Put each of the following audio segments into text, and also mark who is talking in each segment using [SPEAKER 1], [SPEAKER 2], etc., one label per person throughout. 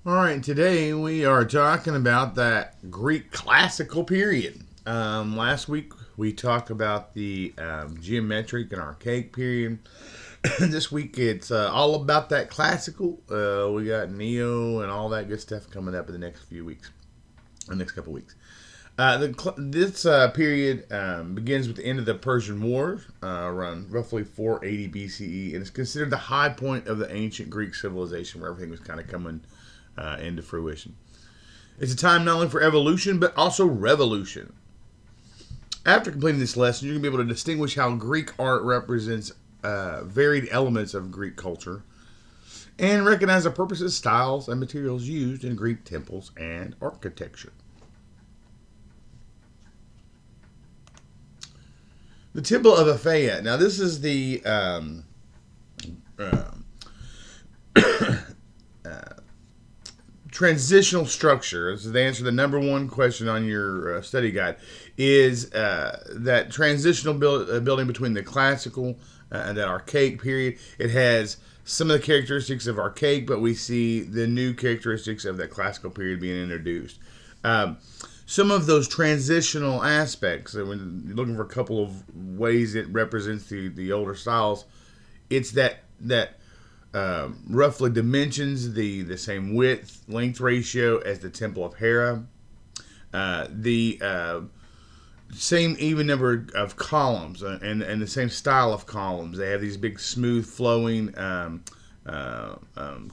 [SPEAKER 1] All right, today we are talking about that Greek classical period. Last week we talked about the geometric and archaic period. This week it's all about that classical. We got Neo and all that good stuff coming up in the next few weeks, the next couple weeks. This period begins with the end of the Persian War, around roughly 480 BCE, and it's considered the high point of the ancient Greek civilization, where everything was kind of coming into fruition. It's a time not only for evolution, but also revolution. After completing this lesson, you're going to be able to distinguish how Greek art represents varied elements of Greek culture and recognize the purposes, styles, and materials used in Greek temples and architecture. The Temple of Athena. Now, this is the transitional structure. This is the answer to the number one question on your study guide. Is that transitional building between the classical and that archaic period. It has some of the characteristics of archaic, but we see the new characteristics of that classical period being introduced. Some of those transitional aspects, when you're looking for a couple of ways it represents the older styles, it's that roughly dimensions the same length ratio as the Temple of Hera, the same even number of columns and the same style of columns. They have these big smooth flowing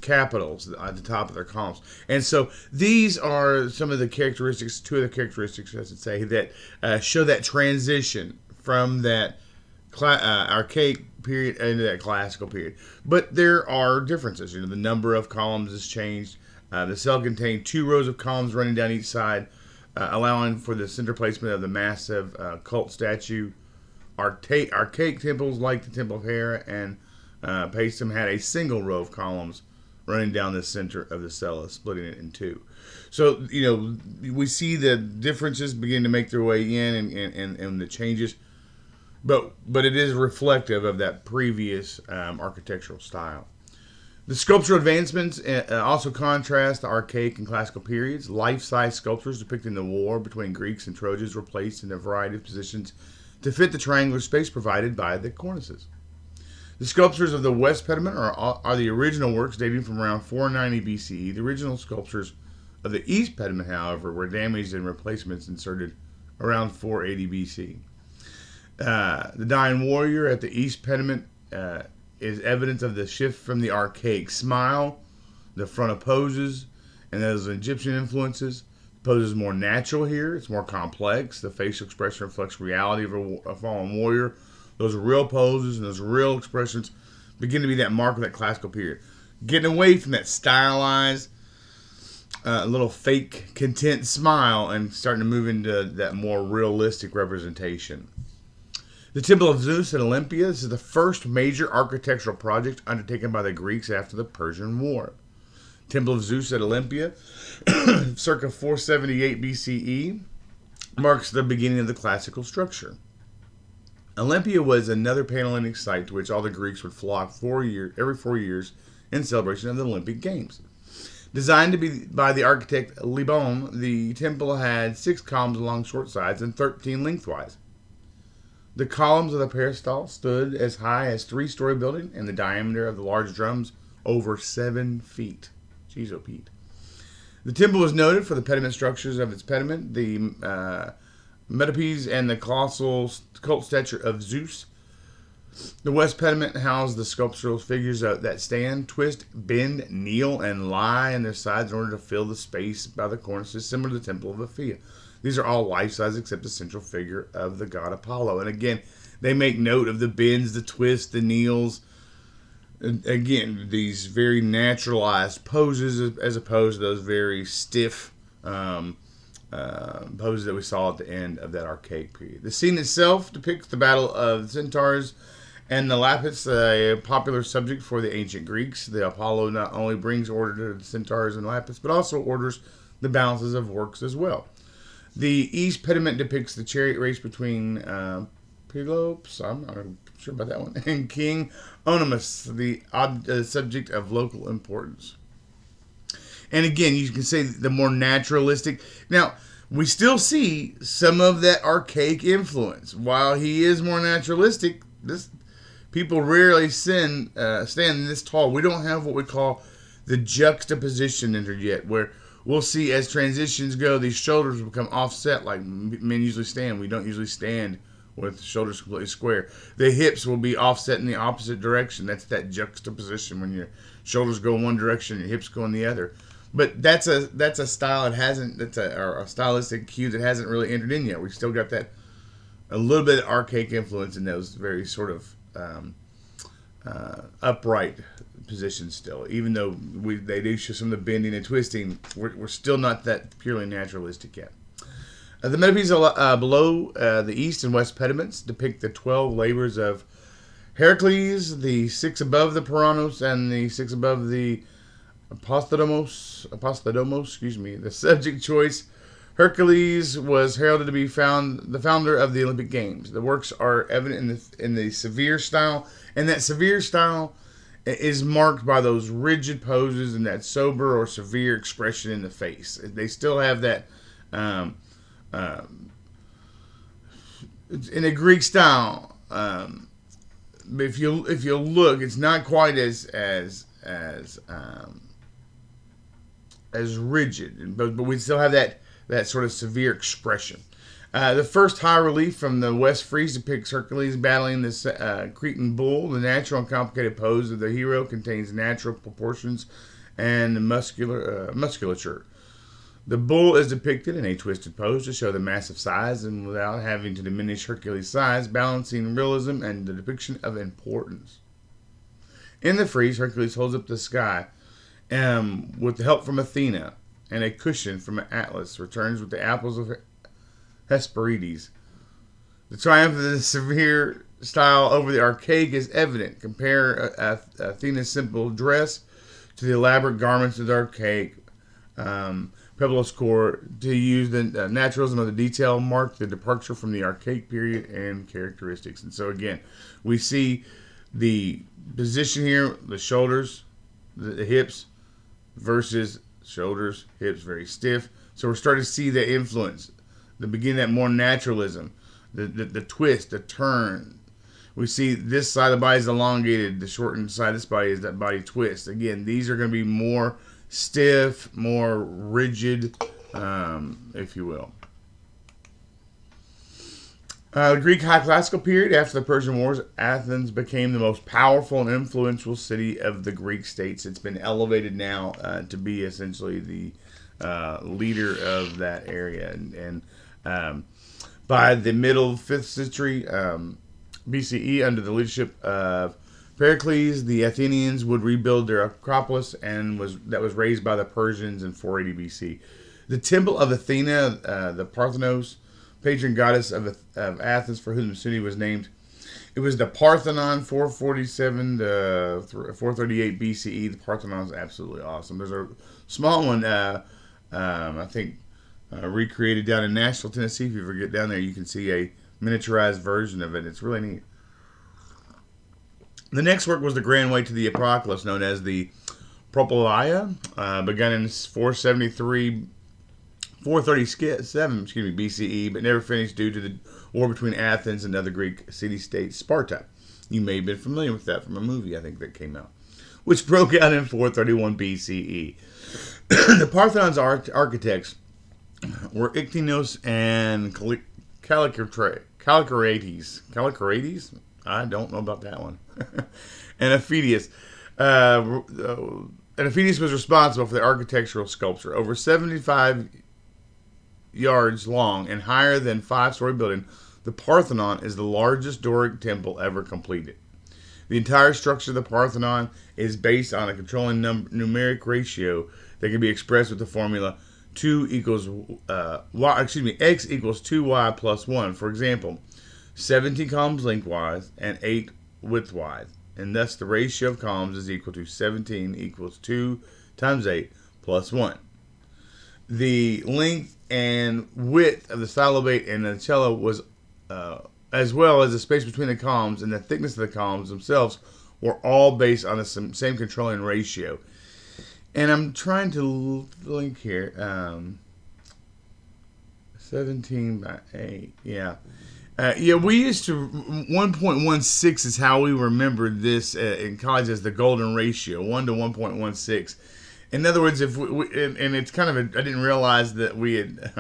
[SPEAKER 1] capitals at the top of their columns. And so these are some of the characteristics, two of the characteristics, I should say, that show that transition from that archaic period into that classical period. But there are differences. The number of columns has changed. The cell contained 2 rows of columns running down each side, allowing for the center placement of the massive cult statue. Archaic temples like the Temple of Hera and Paestum had a single row of columns running down the center of the cella, splitting it in 2. So, we see the differences begin to make their way in and the changes, but it is reflective of that previous architectural style. The sculptural advancements also contrast the archaic and classical periods. Life-size sculptures depicting the war between Greeks and Trojans were placed in a variety of positions to fit the triangular space provided by the cornices. The sculptures of the West Pediment are the original works dating from around 490 BCE. The original sculptures of the East Pediment, however, were damaged and replacements inserted around 480 BC. The Dying Warrior at the East Pediment is evidence of the shift from the archaic smile, the frontal poses, and those Egyptian influences. The pose is more natural here. It's more complex. The facial expression reflects reality of a fallen warrior. Those real poses and those real expressions begin to be that mark of that classical period. Getting away from that stylized, little fake content smile and starting to move into that more realistic representation. The Temple of Zeus at Olympia. This is the first major architectural project undertaken by the Greeks after the Persian War. Temple of Zeus at Olympia, circa 478 BCE, marks the beginning of the classical structure. Olympia was another Panhellenic site to which all the Greeks would flock every 4 years in celebration of the Olympic Games. Designed to be by the architect Libon, the temple had 6 columns along short sides and 13 lengthwise. The columns of the peristyle stood as high as 3-story building, and the diameter of the large drums over 7 feet. Jeez, oh Pete. The temple was noted for the pediment structures of its pediment, the metopes, and the colossal cult statue of Zeus. The West Pediment housed the sculptural figures that stand, twist, bend, kneel, and lie on their sides in order to fill the space by the cornices, similar to the Temple of Athena. These are all life-size except the central figure of the god Apollo. And again, they make note of the bends, the twists, the kneels. And again, these very naturalized poses as opposed to those very stiff poses that we saw at the end of that archaic period. The scene itself depicts the battle of the centaurs and the Lapis, a popular subject for the ancient Greeks. The Apollo not only brings order to the centaurs and Lapis, but also orders the balances of works as well. The East Pediment depicts the chariot race between Pelops, I'm not sure about that one, and King Onomus, the subject of local importance. And again, you can say the more naturalistic. Now, we still see some of that archaic influence. While he is more naturalistic, this people rarely stand this tall. We don't have what we call the juxtaposition entered yet, where we'll see as transitions go, these shoulders become offset like men usually stand. We don't usually stand with shoulders completely square. The hips will be offset in the opposite direction. That's that juxtaposition when your shoulders go in one direction, your hips go in the other. But that's a style that hasn't, or a stylistic cue that hasn't really entered in yet. We still got that a little bit of archaic influence in those very sort of upright positions still. Even though they do show some of the bending and twisting, we're still not that purely naturalistic yet. The metopieces below the east and west pediments depict the 12 labors of Heracles, the 6 above the Parthenos, and the 6 above the Apostolomos, the subject choice. Hercules was heralded to be the founder of the Olympic Games. The works are evident in the severe style, and that severe style is marked by those rigid poses and that sober or severe expression in the face. They still have that in a Greek style. If you look, it's not quite as rigid, but we still have that sort of severe expression. The first high relief from the West Frieze depicts Hercules battling this Cretan bull. The natural and complicated pose of the hero contains natural proportions and musculature. The bull is depicted in a twisted pose to show the massive size and without having to diminish Hercules' size, balancing realism and the depiction of importance. In the frieze, Hercules holds up the sky with the help from Athena, and a cushion from Atlas returns with the apples of Hesperides. The triumph of the severe style over the archaic is evident. Compare Athena's simple dress to the elaborate garments of the archaic. Pepelos court, to use the naturalism of the detail, mark the departure from the archaic period and characteristics. And so again, we see the position here, the shoulders, the hips versus shoulders, hips very stiff. So we're starting to see the influence, the beginning of that more naturalism, the twist, the turn. We see this side of the body is elongated, the shortened side of this body is that body twist. Again, these are going to be more stiff, more rigid, if you will. The Greek High Classical period, after the Persian Wars, Athens became the most powerful and influential city of the Greek states. It's been elevated now to be essentially the leader of that area. And by the middle 5th century BCE, under the leadership of Pericles, the Athenians would rebuild their Acropolis, and that was raised by the Persians in 480 BC. The temple of Athena, the Parthenos, patron goddess of Athens, for whom the city was named, it was the Parthenon, 447 to 438 BCE. The Parthenon is absolutely awesome. There's a small one, I think, recreated down in Nashville, Tennessee. If you ever get down there, you can see a miniaturized version of it. It's really neat. The next work was the Grand Way to the Apocalypse, known as the Propylaea, begun in 437 BCE, but never finished due to the war between Athens and other Greek city-state, Sparta. You may have been familiar with that from a movie, I think, that came out, which broke out in 431 BCE. The Parthenon's architects were Ictinos and Callicrates. I don't know about that one. And Aphidius. And Aphidius was responsible for the architectural sculpture. Over 75 yards long and higher than 5-story building, the Parthenon is the largest Doric temple ever completed. The entire structure of the Parthenon is based on a controlling numeric ratio that can be expressed with the formula x equals 2y plus 1. For example, 17 columns lengthwise and 8 widthwise, and thus the ratio of columns is equal to 17 equals 2 times 8 plus 1. The length and width of the stylobate and the cello was, as well as the space between the columns and the thickness of the columns themselves, were all based on the same controlling ratio. And I'm trying to link here. 17 by 8. Yeah. Yeah, we used to 1.16 is how we remembered this in college as the golden ratio, 1 to 1.16. In other words, if and it's kind of I didn't realize that we had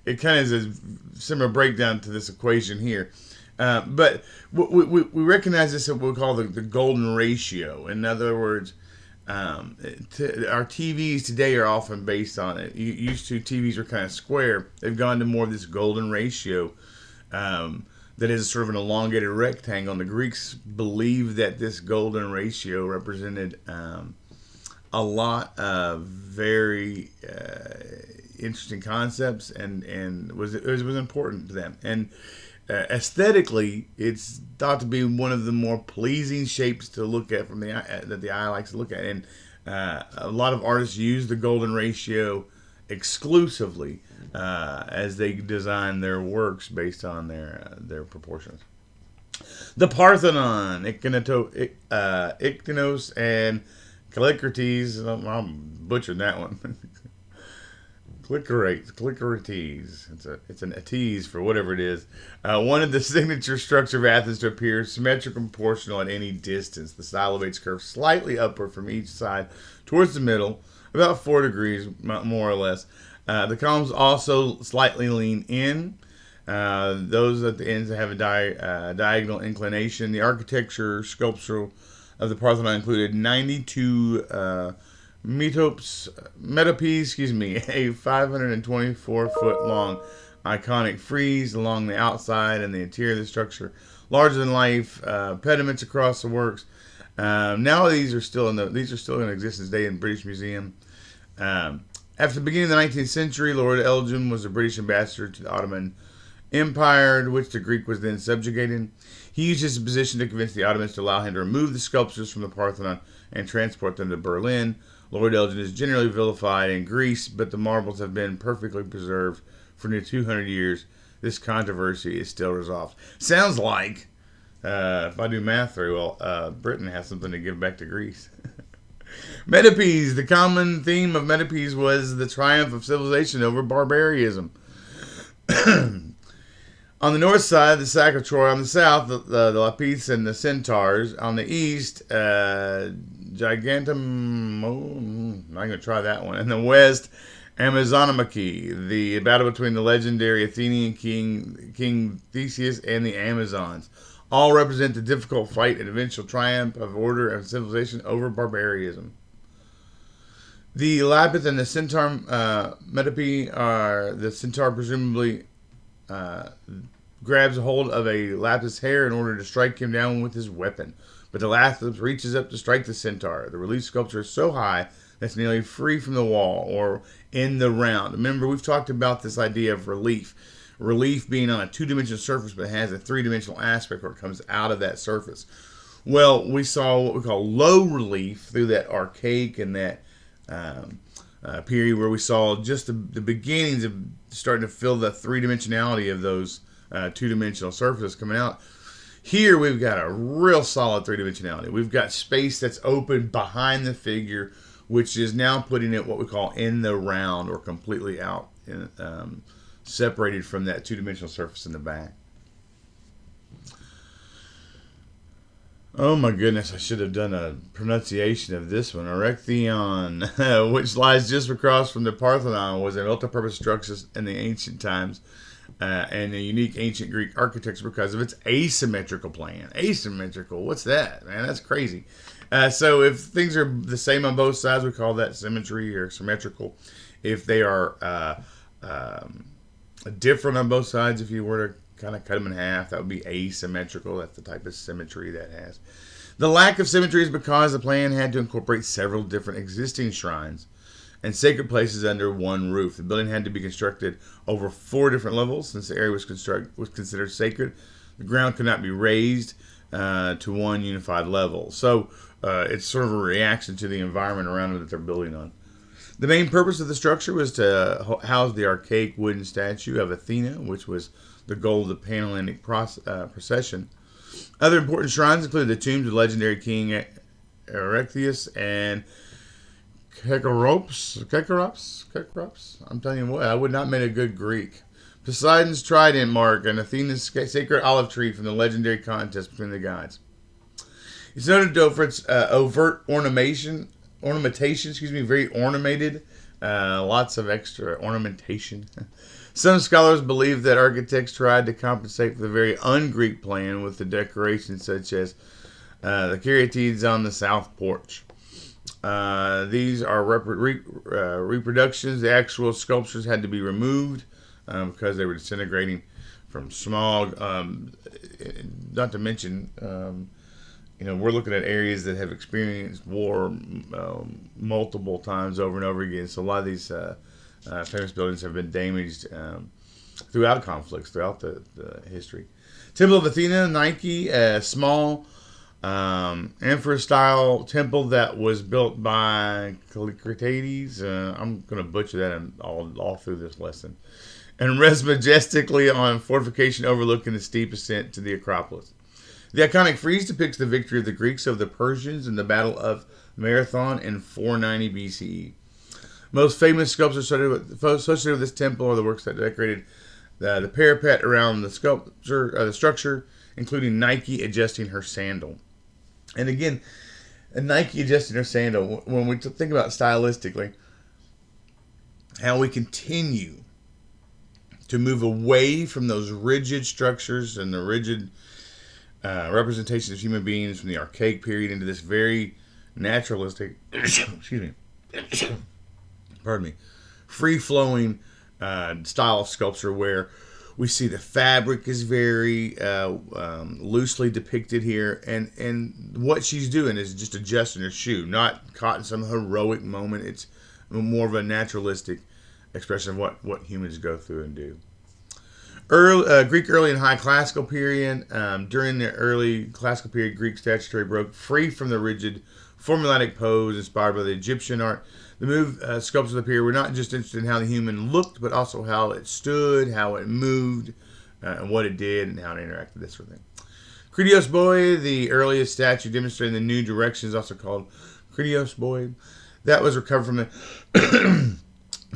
[SPEAKER 1] it kind of is a similar breakdown to this equation here. But we recognize this as what we call the golden ratio. In other words, our TVs today are often based on it. Used to TVs were kind of square. They've gone to more of this golden ratio that is sort of an elongated rectangle. And the Greeks believed that this golden ratio represented a lot of very interesting concepts, and it was important to them. And aesthetically, it's thought to be one of the more pleasing shapes to look at from the eye, that the eye likes to look at. And a lot of artists use the golden ratio exclusively as they design their works based on their proportions. The Parthenon, Ichthyonos, and Callicrates. I'm butchering that one. Callicrates. It's a tease for whatever it is. One of the signature structure of Athens to appear symmetrical and proportional at any distance. The style of its curve slightly upward from each side towards the middle, about 4 degrees, more or less. The columns also slightly lean in. Those at the ends have a diagonal inclination. The architecture, sculpture of the Parthenon included 92 metopes, a 524-foot long iconic frieze along the outside and the interior of the structure, larger than life pediments across the works. Now these are still in existence today in British Museum. After the beginning of the 19th century, Lord Elgin was the British ambassador to the Ottoman Empire, which the Greek was then subjugating. He used his position to convince the Ottomans to allow him to remove the sculptures from the Parthenon and transport them to Berlin. Lord Elgin is generally vilified in Greece, but the marbles have been perfectly preserved for nearly 200 years. This controversy is still resolved. Sounds like, if I do math very well, Britain has something to give back to Greece. Metopes. The common theme of Metopes was the triumph of civilization over barbarism. On the north side, the sack of Troy. On the south, the Lapiths and the Centaurs. On the east, Gigantum. I'm going to try that one. In the west, Amazonomachy, the battle between the legendary Athenian King Theseus and the Amazons. All represent the difficult fight and eventual triumph of order and civilization over barbarism. The Lapith and the Centaur Metope are the Centaur presumably grabs a hold of a Lapith's hair in order to strike him down with his weapon. But the Lapith reaches up to strike the Centaur. The relief sculpture is so high that it's nearly free from the wall or in the round. Remember, we've talked about this idea of relief. Relief being on a two-dimensional surface, but has a three-dimensional aspect where it comes out of that surface. Well, we saw what we call low relief through that archaic and that period where we saw just the beginnings of starting to feel the three-dimensionality of those two-dimensional surfaces coming out. Here we've got a real solid three-dimensionality. We've got space that's open behind the figure, which is now putting it what we call in the round or completely out, separated from that two-dimensional surface in the back. Oh my goodness, I should have done a pronunciation of this one. Erechtheion, which lies just across from the Parthenon, was a multi-purpose structure in the ancient times and a unique ancient Greek architecture because of its asymmetrical plan. Asymmetrical, what's that, man? That's crazy. So if things are the same on both sides, we call that symmetry or symmetrical. If they are different on both sides, if you were to kind of cut them in half, that would be asymmetrical. That's the type of symmetry that has. The lack of symmetry is because the plan had to incorporate several different existing shrines and sacred places under one roof. The building had to be constructed over 4 different levels since the area was considered sacred. The ground could not be raised to one unified level. So it's sort of a reaction to the environment around it that they're building on. The main purpose of the structure was to house the archaic wooden statue of Athena, which was the goal of the Panhellenic procession. Other important shrines included the tombs of legendary King Erechtheus and Kekarops. I'm telling you what, I would not make a good Greek. Poseidon's trident mark and Athena's sacred olive tree from the legendary contest between the gods. It's noted though for its overt ornamentation. Very ornamented. Lots of extra ornamentation. Some scholars believe that architects tried to compensate for the very un-Greek plan with the decorations such as the caryatides on the south porch. These are reproductions. The actual sculptures had to be removed because they were disintegrating from smog. Not to mention, we're looking at areas that have experienced war multiple times over and over again. So a lot of these famous buildings have been damaged throughout conflicts, throughout the history. Temple of Athena, Nike, small emperor-style temple that was built by Callicrates. I'm going to butcher that all through this lesson. And rests majestically on fortification overlooking the steep ascent to the Acropolis. The iconic frieze depicts the victory of the Greeks over the Persians in the Battle of Marathon in 490 BCE. Most famous sculptures associated with this temple are the works that decorated the parapet around the structure, including Nike adjusting her sandal. And again, Nike adjusting her sandal, when we think about stylistically, how we continue to move away from those rigid structures and the rigid representations of human beings from the archaic period into this very naturalistic, free-flowing style of sculpture where we see the fabric is very loosely depicted here, and what she's doing is just adjusting her shoe, not caught in some heroic moment. It's more of a naturalistic expression of what humans go through and do. Greek early and high classical period. During the early classical period, Greek statuary broke free from the rigid formulaic pose inspired by the Egyptian art. The sculptures of the period were not just interested in how the human looked, but also how it stood, how it moved, and what it did, and how it interacted, this sort of thing. Kritios Boy, the earliest statue demonstrating the new direction, is also called Kritios Boy. That was recovered from the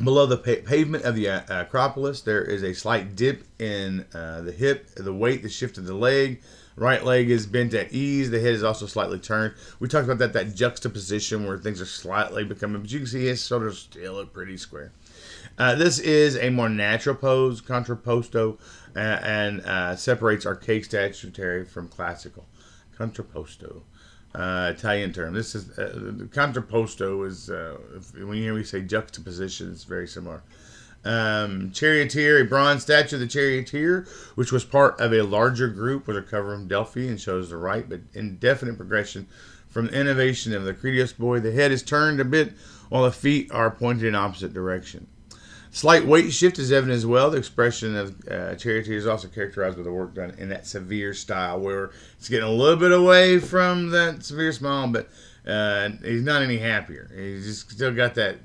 [SPEAKER 1] below the pavement of the Acropolis. There is a slight dip in the hip, the weight, the shift of the leg. Right leg is bent at ease. The head is also slightly turned. We talked about that juxtaposition where things are slightly becoming, but you can see his shoulders still look pretty square. This is a more natural pose, Contrapposto, and separates archaic statuary from classical. Contrapposto, Italian term. This is Contrapposto is when you hear me say juxtaposition, it's very similar. Charioteer, a bronze statue of the charioteer, which was part of a larger group, was recovered from Delphi and shows the right but indefinite progression from the innovation of the Kritios Boy. The head is turned a bit while the feet are pointed in opposite direction. Slight weight shift is evident as well. The expression of charioteer is also characterized by the work done in that severe style, where it's getting a little bit away from that severe smile, but he's not any happier. He's just still got that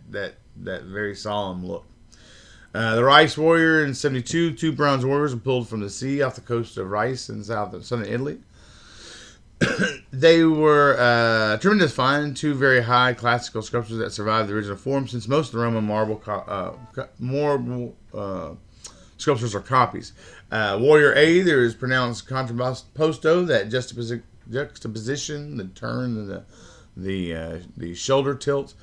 [SPEAKER 1] very solemn look. The Rice Warrior in 72, two bronze warriors were pulled from the sea off the coast of Rice in southern Italy. They were tremendous find, two very high classical sculptures that survived the original form, since most of the Roman marble sculptures are copies. Warrior A, there is pronounced Contrapposto, that juxtaposition, the turn, the shoulder tilt.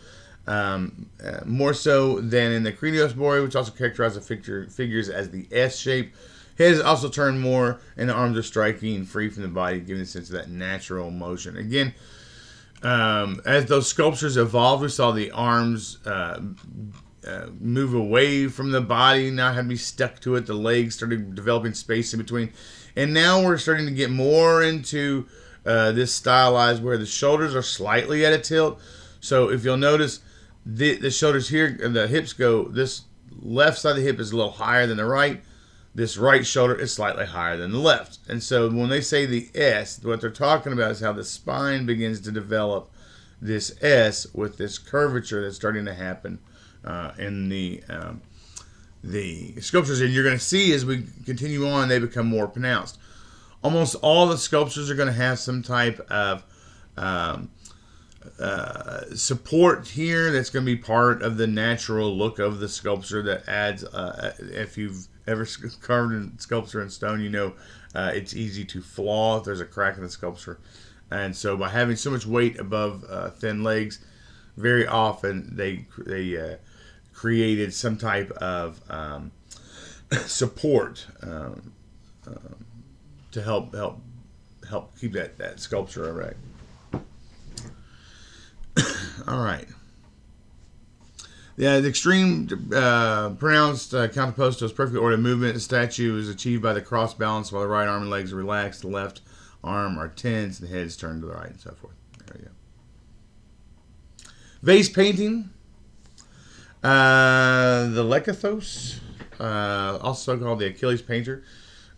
[SPEAKER 1] More so than in the Kritios Boy, which also characterizes the figures as the S shape. Head is also turned more, and the arms are striking free from the body, giving a sense of that natural motion. Again, as those sculptures evolved, we saw the arms move away from the body, not have to be stuck to it. The legs started developing space in between. And now we're starting to get more into this stylized where the shoulders are slightly at a tilt. So if you'll notice, the shoulders here, the hips go, this left side of the hip is a little higher than the right. This right shoulder is slightly higher than the left. And so when they say the S, what they're talking about is how the spine begins to develop this S with this curvature that's starting to happen in the sculptures. And you're going to see as we continue on, they become more pronounced. Almost all the sculptures are going to have some type of support here that's going to be part of the natural look of the sculpture that adds, if you've ever carved in sculpture in stone, you know it's easy to flaw if there's a crack in the sculpture. And so by having so much weight above thin legs, very often they created some type of support to help keep that sculpture erect. All right. Yeah, the extreme pronounced Contrapposto is perfectly ordered movement. The statue is achieved by the cross balance while the right arm and legs are relaxed. The left arm are tense, the head is turned to the right, and so forth. There we go. Vase painting. The Lekathos, also called the Achilles painter,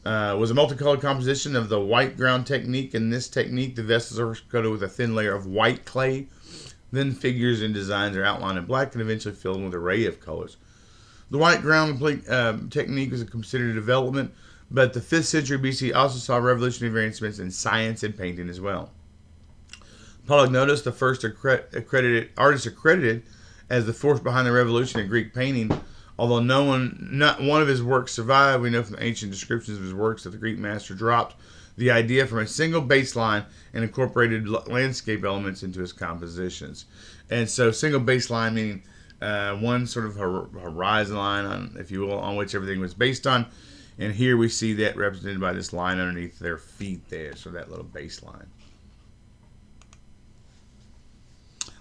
[SPEAKER 1] was a multicolored composition of the white ground technique. In this technique, the vessels are coated with a thin layer of white clay. Then figures and designs are outlined in black and eventually filled with an array of colors. The white ground technique was considered a development, but the 5th century BC also saw revolutionary advancements in science and painting as well. Polygnotus, the first artist accredited as the force behind the revolution in Greek painting, although not one of his works survived, we know from ancient descriptions of his works that the Greek master dropped the idea from a single baseline and incorporated landscape elements into his compositions. And so single baseline meaning one sort of horizon line, on, if you will, on which everything was based on. And here we see that represented by this line underneath their feet there, so that little baseline.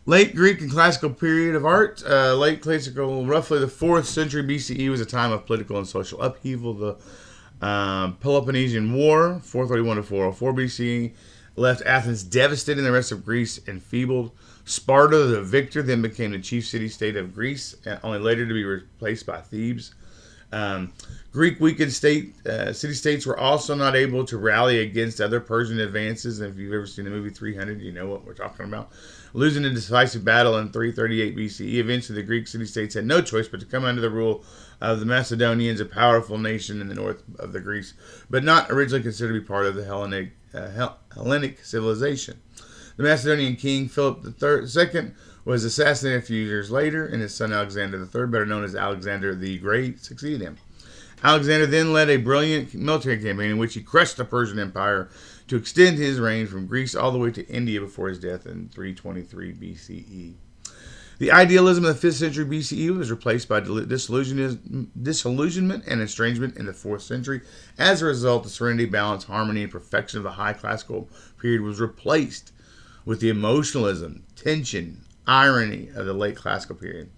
[SPEAKER 1] Late Greek and classical period of art. Late classical, roughly the 4th century BCE, was a time of political and social upheaval. The Peloponnesian War, 431 to 404 BCE, left Athens devastated and the rest of Greece enfeebled. Sparta, the victor, then became the chief city-state of Greece, only later to be replaced by Thebes. Greek weakened city-states were also not able to rally against other Persian advances. And if you've ever seen the movie 300, you know what we're talking about. Losing a decisive battle in 338 BCE, eventually the Greek city-states had no choice but to come under the rule of the Macedonians, a powerful nation in the north of the Greece, but not originally considered to be part of the Hellenic civilization. The Macedonian king Philip II was assassinated a few years later, and his son Alexander III, better known as Alexander the Great, succeeded him. Alexander then led a brilliant military campaign in which he crushed the Persian Empire to extend his reign from Greece all the way to India before his death in 323 BCE. The idealism of the 5th century BCE was replaced by disillusionment and estrangement in the 4th century. As a result, the serenity, balance, harmony, and perfection of the high classical period was replaced with the emotionalism, tension, irony of the late classical period.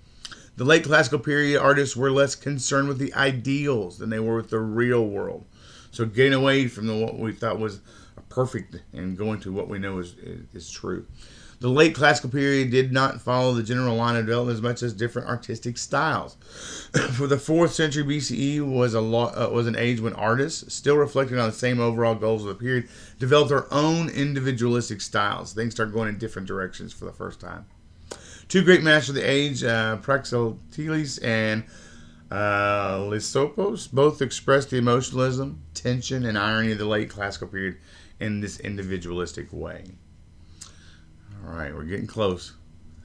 [SPEAKER 1] The late classical period artists were less concerned with the ideals than they were with the real world. So getting away from what we thought was perfect and going to what we know is true. The late classical period did not follow the general line of development as much as different artistic styles. For the 4th century BCE was an age when artists, still reflecting on the same overall goals of the period, developed their own individualistic styles. Things start going in different directions for the first time. Two great masters of the age, Praxiteles and Lysopos, both expressed the emotionalism, tension, and irony of the late classical period in this individualistic way. All right, we're getting close.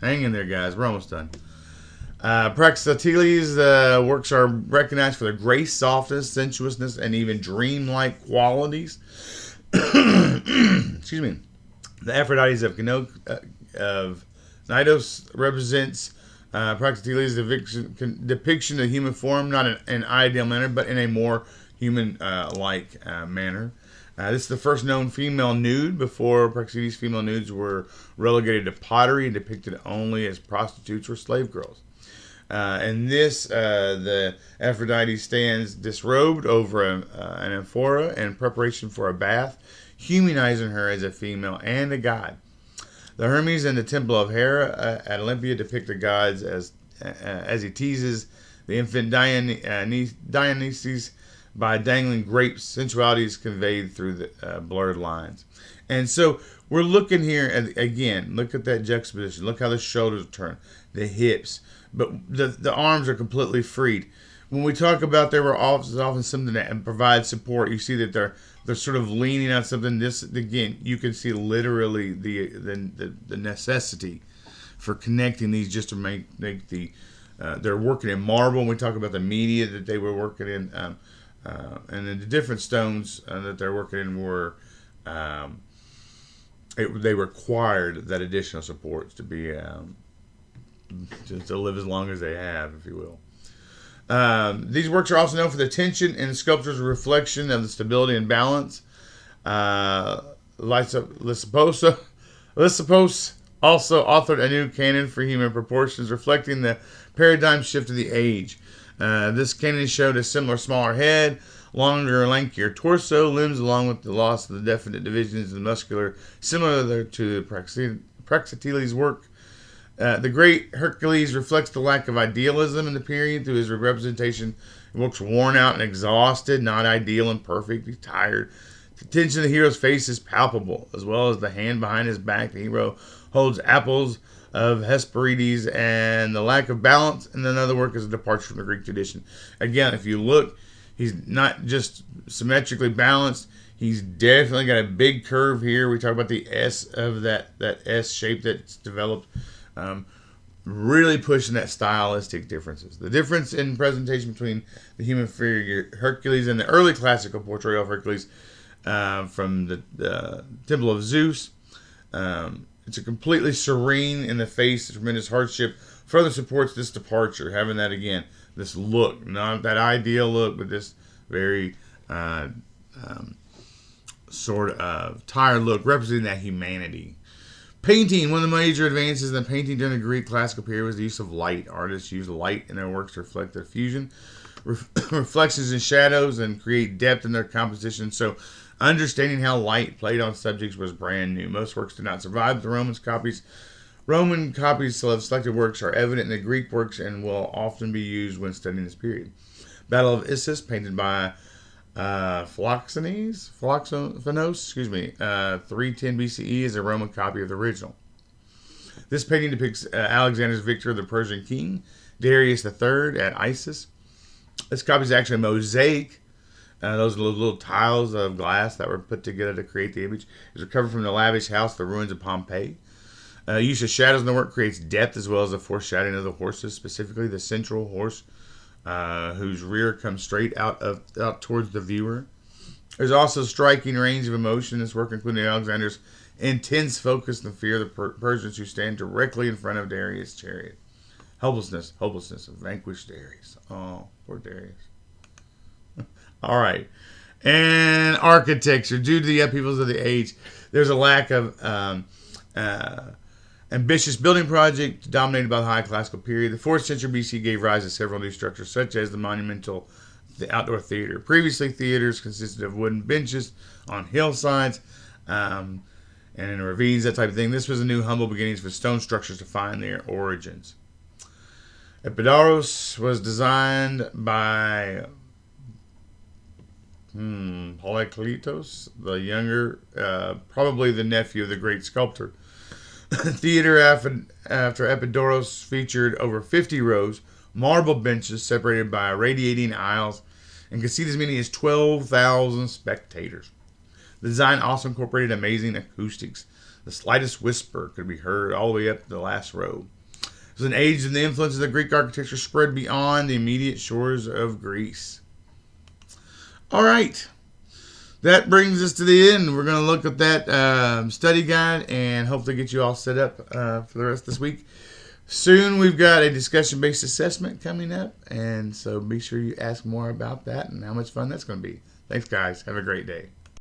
[SPEAKER 1] Hang in there, guys. We're almost done. Praxiteles' works are recognized for their grace, softness, sensuousness, and even dreamlike qualities. Excuse me. The Aphrodite of Cnidos represents Praxiteles' depiction of human form, not in an ideal manner, but in a more human-like manner. This is the first known female nude. Before Praxiteles, female nudes were relegated to pottery and depicted only as prostitutes or slave girls. In this, the Aphrodite stands disrobed over an amphora in preparation for a bath, humanizing her as a female and a god. The Hermes in the Temple of Hera at Olympia depict the gods as he teases the infant Dionysus by dangling grapes. Sensuality is conveyed through the blurred lines. And so we're looking here, at, again, look at that juxtaposition. Look how the shoulders turn, the hips. But the arms are completely freed. When we talk about there were often something that provides support, you see that they're sort of leaning on something. This again, you can see literally the necessity for connecting these just to make the they're working in marble. When we talk about the media that they were working in, and then the different stones that they're working in were they required that additional supports to be to live as long as they have, if you will. These works are also known for the tension and sculpture's reflection of the stability and balance. Lysippos also authored a new canon for human proportions, reflecting the paradigm shift of the age. This canon showed a similar smaller head, longer and lankier torso, limbs along with the loss of the definite divisions in the muscular, similar to Praxiteles' work. The great Hercules reflects the lack of idealism in the period through his representation. He looks worn out and exhausted, not ideal and perfect. He's tired. The tension of the hero's face is palpable, as well as the hand behind his back. The hero holds apples of Hesperides, and the lack of balance in another work is a departure from the Greek tradition. Again, if you look, he's not just symmetrically balanced. He's definitely got a big curve here. We talk about the S of that S shape that's developed. Really pushing that stylistic differences. The difference in presentation between the human figure Hercules and the early classical portrayal of Hercules from the Temple of Zeus. It's a completely serene in the face of tremendous hardship. Further supports this departure, having that again, this look, not that ideal look, but this very sort of tired look, representing that humanity. Painting. One of the major advances in the painting during the Greek classical period was the use of light. Artists used light in their works to reflect their fusion, reflections and shadows, and create depth in their composition. So understanding how light played on subjects was brand new. Most works did not survive the Roman copies. Roman copies of selected works are evident in the Greek works and will often be used when studying this period. Battle of Issus, painted by Philoxenes, 310 BCE, is a Roman copy of the original. This painting depicts Alexander's victory of the Persian king, Darius III, at Issus. This copy is actually a mosaic. Those are little tiles of glass that were put together to create the image. It was recovered from the lavish house, the ruins of Pompeii. Use of shadows in the work creates depth as well as a foreshadowing of the horses, specifically the central horse, whose rear comes straight out towards the viewer. There's also striking range of emotion in this work, including Alexander's intense focus and fear of the Persians who stand directly in front of Darius' chariot. Hopelessness of vanquished Darius. Oh, poor Darius. All right. And architecture. Due to the upheavals of the age, there's a lack of ambitious building project dominated by the high classical period. The 4th century BC gave rise to several new structures, such as the monumental outdoor theater. Previously, theaters consisted of wooden benches on hillsides and in ravines, that type of thing. This was a new humble beginnings for stone structures to find their origins. Epidaurus was designed by Polykletos, the younger, probably the nephew of the great sculptor. Theater after Epidaurus featured over 50 rows, marble benches separated by radiating aisles, and could seat as many as 12,000 spectators. The design also incorporated amazing acoustics. The slightest whisper could be heard all the way up to the last row. It was an age when the influence of the Greek architecture spread beyond the immediate shores of Greece. All right. That brings us to the end. We're going to look at that study guide and hopefully get you all set up for the rest of this week. Soon we've got a discussion-based assessment coming up, and so be sure you ask more about that and how much fun that's going to be. Thanks, guys. Have a great day.